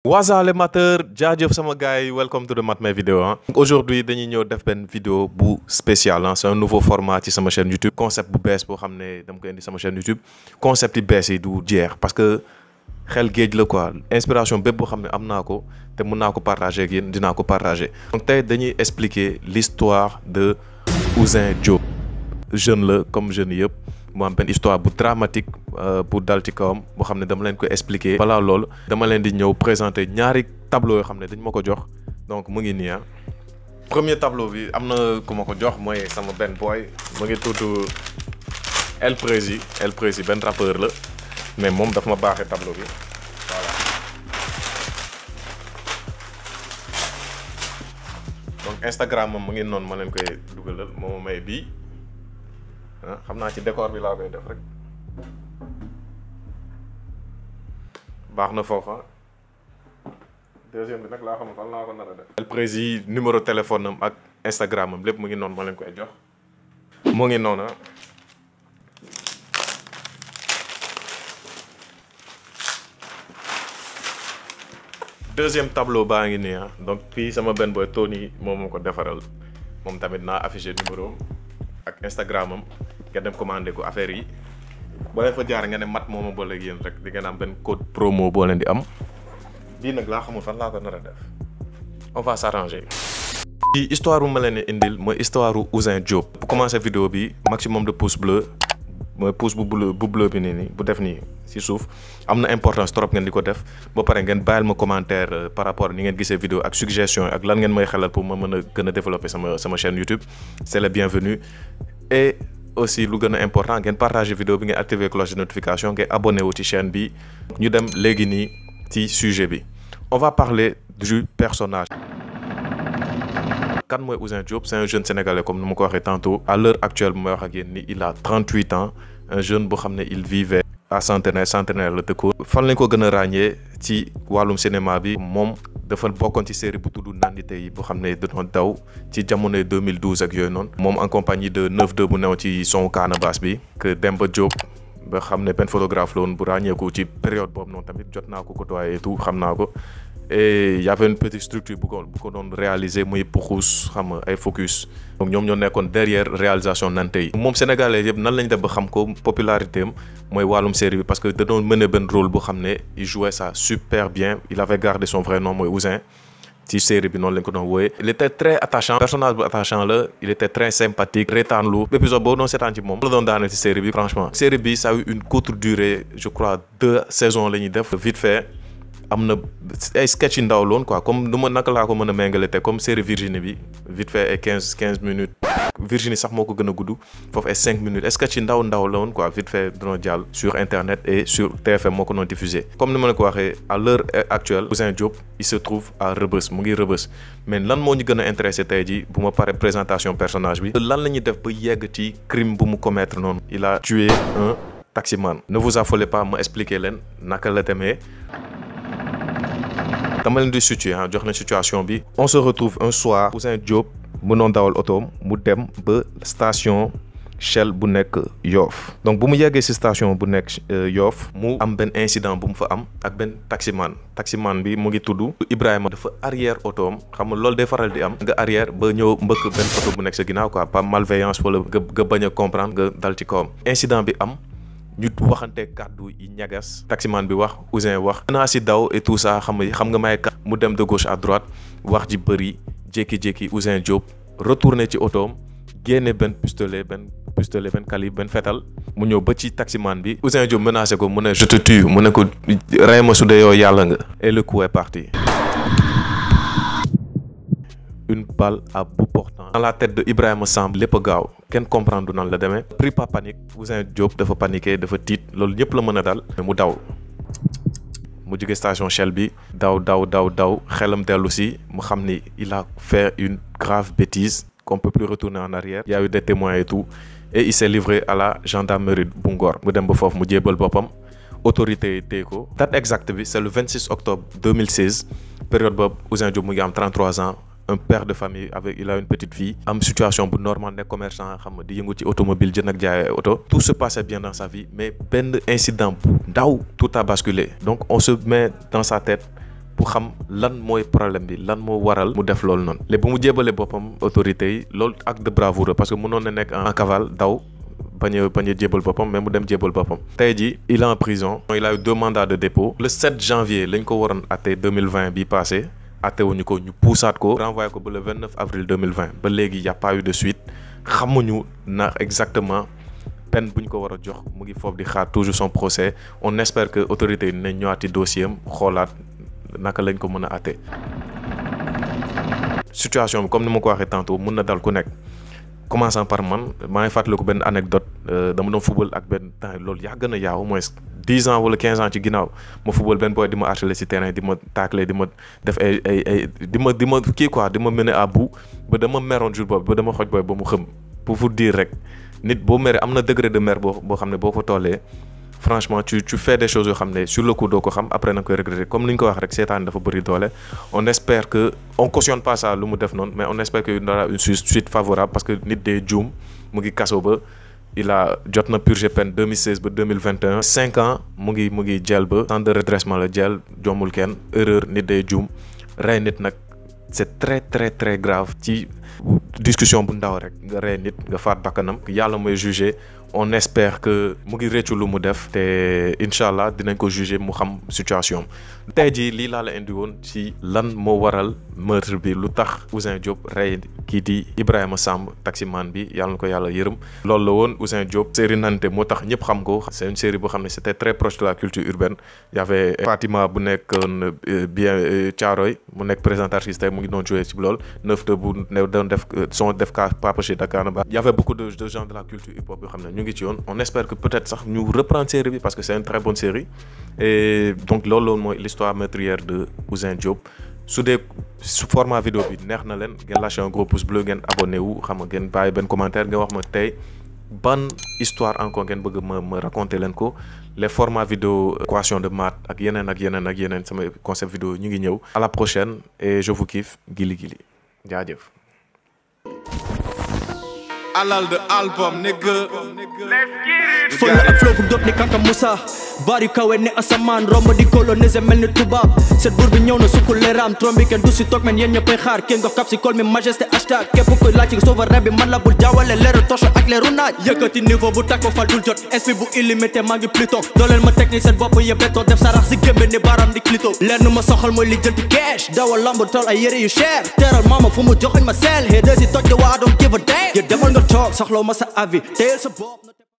Waza les mateurs, jaajëf sama gars yi, welcome to the Matmé vidéo hein. Aujourd'hui dañuy ñëw def benn vidéo bu spécial hein. C'est un nouveau format ci sama chaîne YouTube, concept bu bees boo xam ne dama koy indi sama chaîne YouTube. Concept yi bees yi du jeex parce que xel géej la quoi, inspiration bépp boo xam ne am naa ko te mën naa ko partager ak yéen dinaa ko partager. Donc tey dañuy expliquer l'histoire de Ouzin Diop. Jeune la comme jeune yëpp mu am benn histoire bu dramatique bu dal ci kawam boo xam ne dama leen ko expliquer. Balaa loolu dama leen di ñëw présenter ñaari tableau yoo xam ne dañ ma ko jox donc mu ngi nii ah. Premier tableau bi am na ku ma ko jox mooy sama benn boy mu ngi tudd El Prési benn rappeur la mais moom daf ma baaxee tableau bi voilà. Donc Instagram moom mu ngi noonu ma leen koy dugalal moom may bii. xam naa ci décor bi laa koy def rek baax na foofa deuxième bi nag laa xam fan laa ko nar a def. El Prési numéro téléphone am ak Instagram am lépp mu ngi noonu ma leen koy jox mu ngi noonu deuxième tableau baa ngi nii donc fii sama benn boy Tony moom moo ko defaral moom tamit naa affiché numéro ak Instagram am nga dem commandé ko affaire yi boo leen fa jaar nga ne mat moo ma boole ak yéen rek di ngeen am benn code promo boo leen di am bii nag laa xamul fan laa ko nar a def on va s'arranger. ci histoire bu ma leen indil mooy histoire u Ouzin Diop. bu commencé vidéo bi maximum de pouce bleu mooy pouce bu bleu bi nii bu def nii ci suuf am na importance trop ngeen di ko def ba pare ngeen bàyyil ma commentaire par rapport ni ngeen gisee vidéo ak suggestion ak lan ngeen may xelal pour ma mën a gën a développer sama chaîne YouTube c'est le bienvenu. Et aussi lu gën a important ngeen partager vidéo bi ngeen activer cloche de notification ngeen abonné wu ci chaîne bi ñu dem léegi nii ci sujet bi. On va parler du personnage. Kan mooy Ouzin Diop? C'est un jeune sénégalais comme ni ma ko waxee tantôt. À l'heure actuelle bu may wax ak yéen ni il a 38 ans un jeune boo xam ne il vivait à centenaire la dëkkoon. fan lañ ko gën a ràññee ci wàllum cinéma bi moom dafa bokkoon ci série bu tudd Nandite yi boo xam ne doon daw ci jamonoy 2012 ak yooyu noonu. moom en compagnie de 9-2 bu new ci son Canabasse bi. que Demba Diop ba xam ne benn photographe la woon bu ràññeeku ci période boobu noonu tamit jot naa ko côtoyer et tout xam naa ko. Et y avait une petite structure bu ko doon réaliser muy puxus xam nga ay focus. donc ñoom ñoo nekkoon derrière réalisation Nante yi. moom sénégalais yëpp nan lañ def ba xam ko popularité am mooy wàllum série bi parce que da doon mener benn rôle boo xam ne il jouait ça super bien il avait gardé son vrai nom mooy Ouzin ci série bi noonu lañ ko doon wooyee. il était très attachant personnage bu attachant la il était très sympathique reetaanlu épisode boobu doon seetaan ci moom la doon daaneel ci série bi franchement. série bi ça a eu une courte durée je crois 2 saisons la ñuy def vite fait. am na ay sketch yu ndaw loon quoi comme nu ma naka laa ko mën a méngale te comme série Virginie bi vite fait ay 15 minutes Virginie sax moo ko gën a gudd foofu ay 5 minutes ay sketch yu ndaw la woon quoi vite fait doon jàll sur internet et sur TFM moo ko doon diffusé. comme ni ma la ko waxee à l'heure actuelle Ouzin Diop il se trouve à Rebeuss mu ngi Rebeuss mais lan moo ñu gën a intéressé tey jii bu ma paree présentation personnage bi lan la ñuy def ba yegg ci crime bu mu commettre noonu. il a tué un taximan. ne vous affolez pas ma expliquer leen naka la demee. dama leen di situer jox na situation bi. on se retrouve un soir. Ouzin Diop mënoon dawal otoom mu dem ba station Shell bu nekk Yoff. donc bu mu yeggee ci station bu nekk Yoff mu am benn incident bu mu fa am ak benn taximan bi mu ngi tudd Ibrahima. dafa arrière otoom xam nga loolu day faral di am. nga arrière ba ñëw mbëkk benn oto bu nekk sa ginnaaw quoi pas malveillance wala nga bañ a comprendre nga dal ci kawam. incident bi am. ñu waxante kàddu yi ñagas taximan bi wax Ouzin wax naa si daw et tout ça xam nga may kat mu dem de gauche à droite wax ji bëri jékki-jékki Ouzin Diop retourné ci otoom génne benn pistolet benn calibre benn fetal mu ñëw ba ci taximan bi Ouzin Diop menacé ko mu ne je te tue mu ne ko rey ma su dee yow yàlla nga. et le coup est parti. une balle à bout portant dans la tête de Ibrahima Samb. lépp a gaaw kenn comprendre nan la demee. pris par panique Ouzin Diop dafa paniqué dafa tiit loolu ñëpp la mën a dal. mu daw mu jóge station Shell bi daw xelam dellu si mu xam ni il a fait une grave bêtise qu'on peut plus retourner en arrière. il y a eu des témoins et tout et il s'est livré à la gendarmerie bu Ngor. mu dem ba foofu mu jébal boppam autorité yi téye ko. date exacte bi c'est le 26 octobre 2016 période boobu Ouzin Diop mu ngi am 33 ans. un père de famille il a une petite fille am situation bu normal nekk commerçant xam nga di yëngu ci automobile jënd ak jaay auto. tout se passait bien dans sa vie mais benn incident bu ndaw tout a basculé. donc on se met dans sa tête pour xam lan mooy problème bi lan moo waral mu def loolu noonu léegi bu mu jébalee boppam autorités yi loolu acte de bravoure parce que mënoon na nekk en cavale daw bañ a jébal boppam mais mu dem jébal boppam tey jii il est en prison il a eu 2 mandats de dépôt le 7 janvier lañ ko waroon atte 2020 bi passé atte wuñu ko ñu puusaat ko renvoyé ko ba le 29 avril 2020 ba léegi y a pas eu de suite xamuñu na exactement peine bu ñu ko war a jox mu ngi foofu di xaar toujours son procès on espère que autorité yi dinañ ñëwaat ci dossier am xoolaat naka lañ ko mën a atte situation bi comme ni ma ko waxee tantôt mun na dal ku nekk commençant par man maa ngi fàttaliku benn anecdote dama doon football ak benn temps loolu yaa gën a yaa au moins 10 ans wala 15 ans ci ginnaaw ma football benn boy di ma harceler ci terrain di ma tacler di ma def ay di ma kii quoi di ma mener à bout ba dama meroon jour boobu ba dama xoj booy ba mu xëm pour vous dire rek nit boo meree am na degré de mer boo xam ne boo ko tollee franchement tu fais des choses yoo xam ne sur le coup doo ko xam après na koy regretter comme ni ñu ko wax rek seetaan dafa bëri doole on espère que on cautionne pas ça lu mu def noonu mais on espère que il y aura une suite favorable parce que nit dee juum mu ngi kaso ba il a jot na purger peine 2016 ba 2021 5 ans mu ngi jël ba temps de redressement la jël jommul kenn erreur nit dee juum rey nit nag c'est très très très grave ci discussion bu ndaw rek nga rey nit nga faat bakkanam yàlla mooy juger on espère que mu ngi réccu lu mu def te incha allah dinañ ko juger mu xam situation tey jii lii laa la indi woon ci lan moo waral meurtre bi lu tax Ouzin Diop rey kii di Ibrahima Samb taximan bi yàlla na ko yàlla yërëm loolu la woon Ouzin Diop série Nante moo tax ñëpp xam ko c'est une série boo xam ne c'était très proche de la culture urbaine y avait Fatima bu nekkoon bien Thiaroye mu nekk présentatrice tey mu ngi doon jouer ci lool 9-2 bu ne doon def son def ka Papa Chez Dakar ba y avait beaucoup de gens de la culture hip hop yoo xam ne ñu ngi ci yoon on espère que peut-être sax ñu reprendre série bi parce que c'est une très bonne série et donc loolu mooy l'histoire meurtrière de Ouzin Diop su dee format vidéo bi neex na leen ngeen lâcher un gros pouce bleu ngeen abonné wu xam nga ngeen bàyyi benn commentaire nga wax ma tey ban histoire encore ngeen bëgg ma raconter leen ko les formats vidéo équation de maths ak yeneen sama concept vidéo ñu ngi ñëw à la prochaine et je vous kiffe Gili Gili jaajëf. Alal the album nigga. Follow ak flow bu dot ni Kaka Moussa bari kawe ne asamaan romb di coloniser mel ni tubaab set buur bi ñëw na sukku leeraam trombi kenn du si toog men yéen ñëppay xaar kenn nga kap si call mi majesté hashtag képp koy laaj ci sauver rab bi man la bul jaawale leeru torche ak leeru naaj yëkkati niveau bu takko fal dul jot esprit bu illimité maa ngi pluton dooleel ma technique seen bopp yëpp bétoo def sarax si gémbe ni baaraam di clito lenn ma soxal mooy li jënti cash dawal lamb tol ay yére yu cher teral maama fu mu joxoñ ma seel hee desi toj de waa I don't give a damn ya demal nga toog soxlaw ma sa avis teyel sa bopp